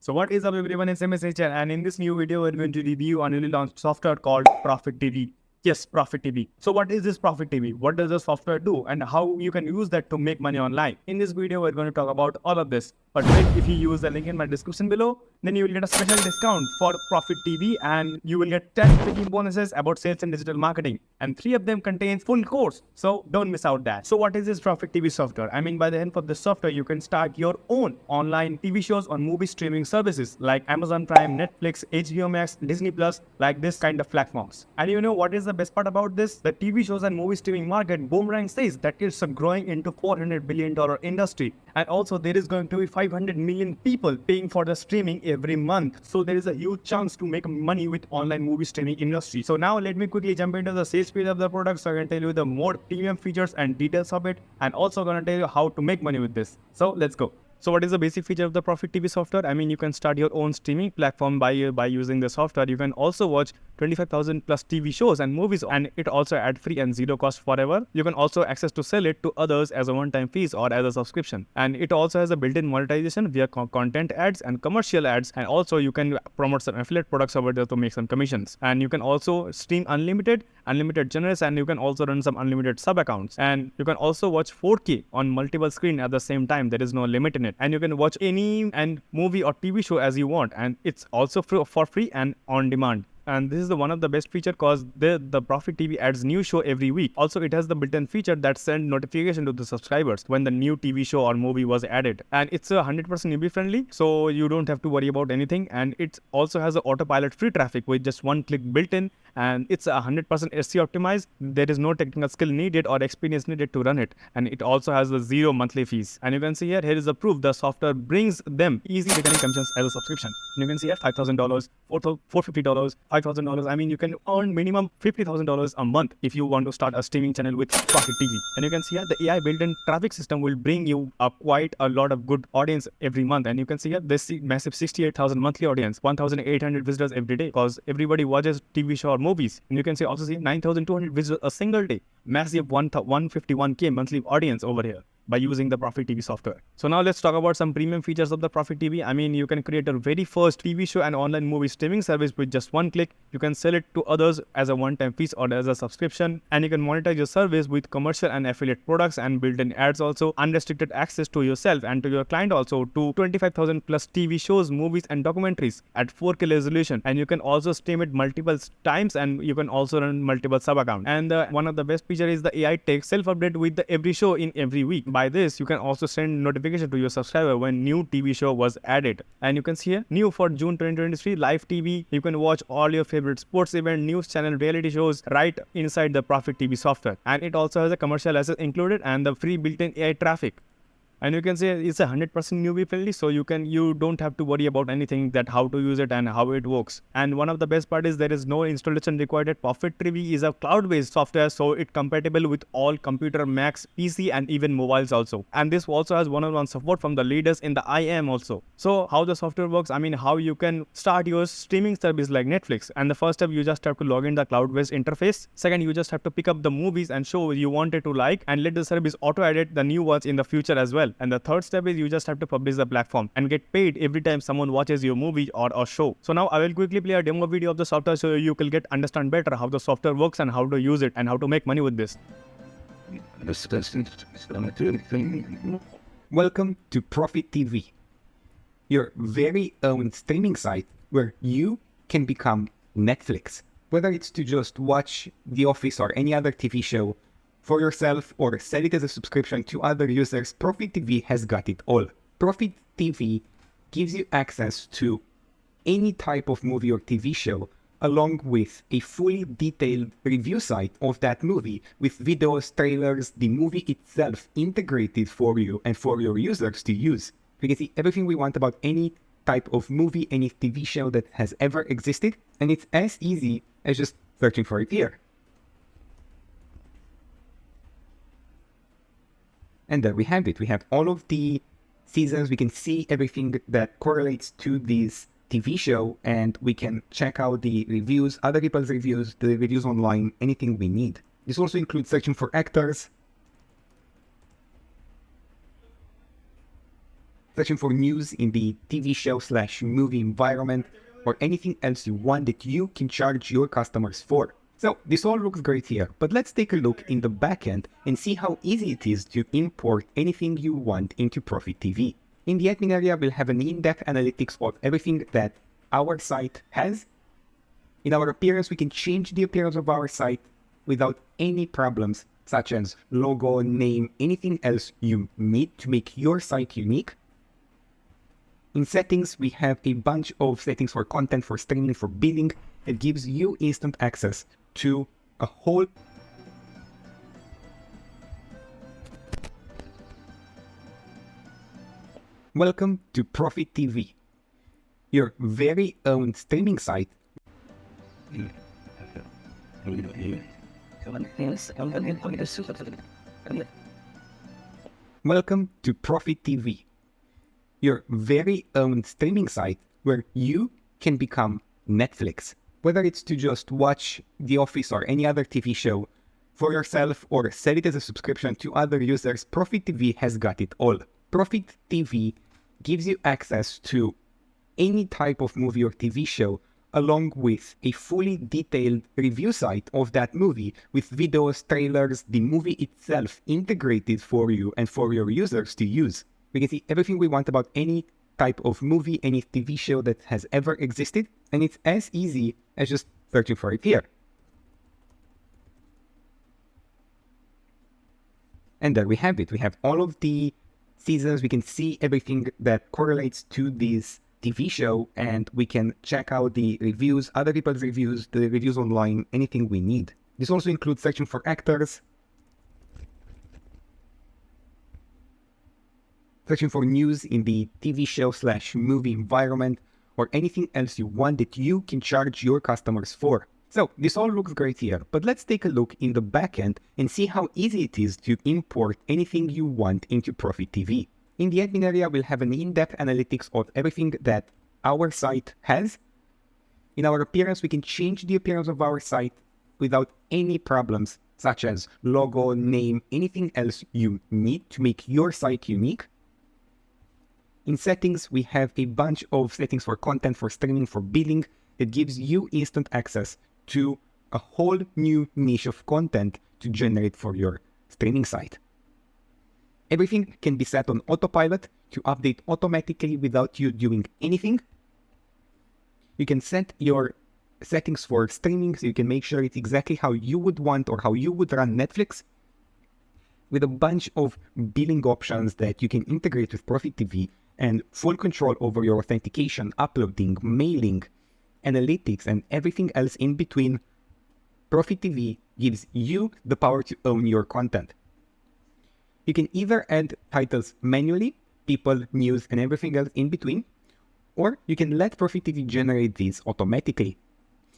So what is up everyone, it's MSH, and in this new video we're going to review a newly launched software called Profittv. Yes, Profittv. So what is this Profittv? What does the software do and how you can use that to make money online? In this video we're going to talk about all of this. But wait, if you use the link in my description below, then you will get a special discount for Profittv and you will get 10 freaking bonuses about sales and digital marketing. And 3 of them contains full course. So don't miss out that. So what is this Profittv software? I mean, by the help of this software, you can start your own online TV shows on movie streaming services like Amazon Prime, Netflix, HBO Max, Disney Plus, like this kind of platforms. And you know what is the best part about this? The TV shows and movie streaming market, Boomerang says that it's growing into $400 billion industry. And also there is going to be 500 million people paying for the streaming every month. So there is a huge chance to make money with online movie streaming industry. So now let me quickly jump into the sales page of the product so I can tell you the more premium features and details of it, and also gonna tell you how to make money with this. So let's go. So what is the basic feature of the Profittv software? I mean, you can start your own streaming platform by using the software. You can also watch 25,000 plus TV shows and movies, and it also ad free and zero cost forever. You can also access to sell it to others as a one-time fees or as a subscription. And it also has a built-in monetization via content ads and commercial ads. And also you can promote some affiliate products over there to make some commissions. And you can also stream unlimited genres, and you can also run some unlimited sub accounts. And you can also watch 4K on multiple screen at the same time. There is no limit in it. And you can watch any movie or TV show as you want, and it's also for free and on demand. And this is one of the best feature because the Profittv adds new show every week. Also, it has the built-in feature that send notification to the subscribers when the new TV show or movie was added. And it's 100% newbie friendly, so you don't have to worry about anything. And it also has an autopilot free traffic with just one click built in. And it's 100% SEO optimized. There is no technical skill needed or experience needed to run it. And it also has the zero monthly fees. And you can see here is the proof. The software brings them easy recurring commissions as a subscription. And you can see here $5,000, $450, $5,000. I mean, you can earn minimum $50,000 a month if you want to start a streaming channel with Profittv. And you can see here the AI built-in traffic system will bring you quite a lot of good audience every month. And you can see here this massive 68,000 monthly audience, 1,800 visitors every day because everybody watches TV show or movies. And you can also see 9,200 visitors a single day, massive 151K monthly audience over here by using the Profittv software. So now let's talk about some premium features of the Profittv. I mean, you can create a very first TV show and online movie streaming service with just one click. You can sell it to others as a one-time fees or as a subscription, and you can monetize your service with commercial and affiliate products and built-in ads. Also unrestricted access to yourself and to your client also to 25,000 plus TV shows, movies and documentaries at 4K resolution. And you can also stream it multiple times, and you can also run multiple sub accounts. And one of the best feature is the AI takes self-update with every show in every week. By this, you can also send notification to your subscriber when new TV show was added. And you can see here, new for June 2023, live TV. You can watch all your favorite sports event, news channel, reality shows right inside the Profittv software. And it also has a commercial access included and the free built-in AI traffic. And you can say it's 100% newbie friendly, so you don't have to worry about anything that how to use it and how it works. And one of the best part is there is no installation required. Profittv is a cloud-based software, so it's compatible with all computer, Macs, PC, and even mobiles also. And this also has one-on-one support from the leaders in the IAM also. So how the software works? I mean, how you can start your streaming service like Netflix. And the first step, you just have to log in the cloud-based interface. Second, you just have to pick up the movies and show you wanted to like, and let the service auto-edit the new ones in the future as well. And the third step is you just have to publish the platform and get paid every time someone watches your movie or show. So now I will quickly play a demo video of the software so you can understand better how the software works and how to use it and how to make money with this. Welcome to Profittv, your very own streaming site where you can become Netflix. Whether it's to just watch The Office or any other TV show for yourself or sell it as a subscription to other users, Profittv has got it all. Profittv gives you access to any type of movie or TV show along with a fully detailed review site of that movie with videos, trailers, the movie itself integrated for you and for your users to use. You can see everything we want about any type of movie, any TV show that has ever existed, and it's as easy as just searching for it here. And there we have it. We have all of the seasons. We can see everything that correlates to this TV show, and we can check out the reviews, other people's reviews, the reviews online, anything we need. This also includes searching for actors. searching for news in the TV show/movie environment, or anything else you want that you can charge your customers for. So this all looks great here, but let's take a look in the backend and see how easy it is to import anything you want into Profittv. In the admin area, we'll have an in-depth analytics of everything that our site has. In our appearance, we can change the appearance of our site without any problems, such as logo, name, anything else you need to make your site unique. In settings, we have a bunch of settings for content, for streaming, for billing. It gives you instant access to a whole Welcome to Profittv, your very own streaming site. Welcome to Profittv, your very own streaming site where you can become Netflix. Whether it's to just watch The Office or any other TV show for yourself or sell it as a subscription to other users, Profittv has got it all. Profittv gives you access to any type of movie or TV show, along with a fully detailed review site of that movie with videos, trailers, the movie itself integrated for you and for your users to use. We can see everything we want about any type of movie, any TV show that has ever existed, and it's as easy as just searching for it here. And there we have it. We have all of the seasons. We can see everything that correlates to this TV show, and we can check out the reviews, other people's reviews, the reviews online, anything we need. This also includes searching for actors, searching for news in the TV show/movie environment, or anything else you want that you can charge your customers for. So this all looks great here, but let's take a look in the backend and see how easy it is to import anything you want into Profittv. In the admin area, we'll have an in-depth analytics of everything that our site has. In our appearance, we can change the appearance of our site without any problems, such as logo, name, anything else you need to make your site unique. In settings, we have a bunch of settings for content, for streaming, for billing. It gives you instant access to a whole new niche of content to generate for your streaming site. Everything can be set on autopilot to update automatically without you doing anything. You can set your settings for streaming so you can make sure it's exactly how you would want or how you would run Netflix, with a bunch of billing options that you can integrate with Profittv and full control over your authentication, uploading, mailing, analytics, and everything else in between. Profittv gives you the power to own your content. You can either add titles manually, people, news, and everything else in between, or you can let Profittv generate these automatically.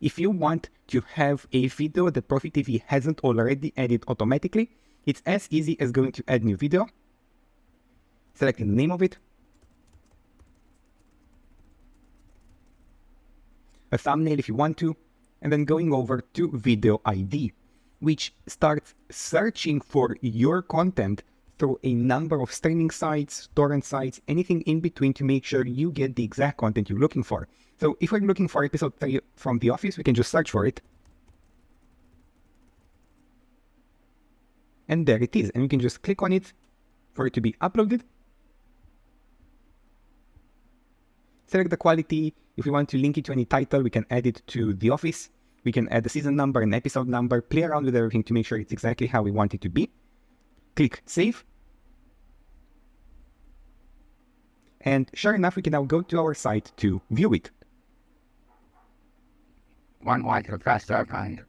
If you want to have a video that Profittv hasn't already added automatically, it's as easy as going to add new video, selecting the name of it, a thumbnail if you want to, and then going over to video ID, which starts searching for your content through a number of streaming sites, torrent sites, anything in between to make sure you get the exact content you're looking for. So if we're looking for episode 3 from The Office, we can just search for it. And there it is. And we can just click on it for it to be uploaded. Select the quality. If we want to link it to any title, we can add it to The Office. We can add the season number and episode number, play around with everything to make sure it's exactly how we want it to be. Click Save. And sure enough, we can now go to our site to view it. One white faster kind.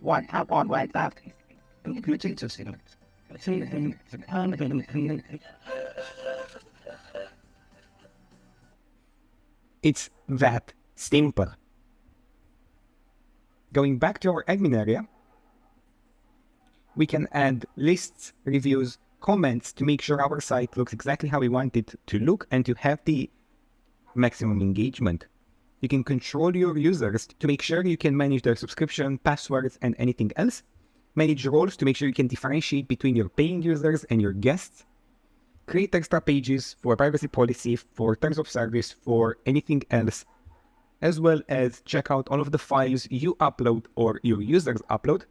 One up on white left. It's that simple. Going back to our admin area, we can add lists, reviews, comments to make sure our site looks exactly how we want it to look and to have the maximum engagement. You can control your users to make sure you can manage their subscription, passwords, and anything else. manage roles to make sure you can differentiate between your paying users and your guests, create extra pages for privacy policy, for terms of service, for anything else, as well as check out all of the files you upload or your users upload.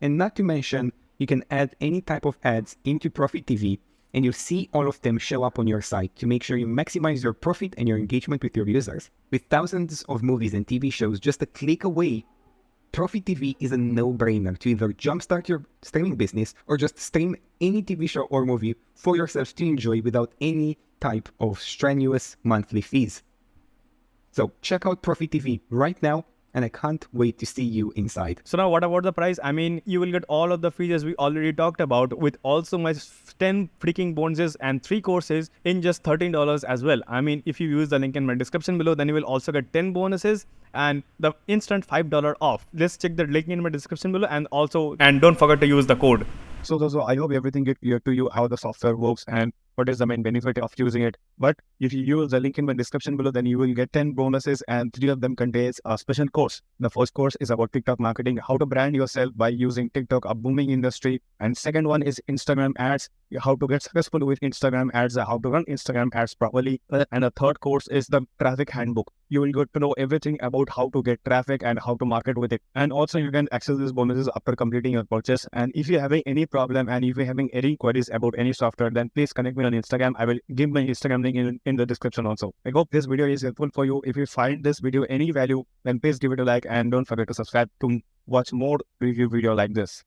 And not to mention, you can add any type of ads into Profittv, and you'll see all of them show up on your site to make sure you maximize your profit and your engagement with your users. With thousands of movies and TV shows just a click away, Profittv is a no-brainer to either jumpstart your streaming business or just stream any TV show or movie for yourself to enjoy without any type of strenuous monthly fees. So check out Profittv right now, and I can't wait to see you inside. So now what about the price? I mean, you will get all of the features we already talked about with also my 10 freaking bonuses and 3 courses in just $13 as well. I mean, if you use the link in my description below, then you will also get 10 bonuses and the instant $5 off. Let's check the link in my description below, and don't forget to use the code. So I hope everything get clear to you how the software works and what is the main benefit of using it. But if you use the link in my description below, then you will get 10 bonuses and 3 of them contains a special course. The first course is about TikTok marketing, how to brand yourself by using TikTok, a booming industry. And second one is Instagram ads, how to get successful with Instagram ads, how to run Instagram ads properly. And the third course is the traffic handbook. You will get to know everything about how to get traffic and how to market with it. And also you can access these bonuses after completing your purchase. And if you're having any problem and if you're having any queries about any software, then please connect me on Instagram. I will give my Instagram link in the description also. I hope this video is helpful for you. If you find this video any value, then please give it a like and don't forget to subscribe to watch more review video like this.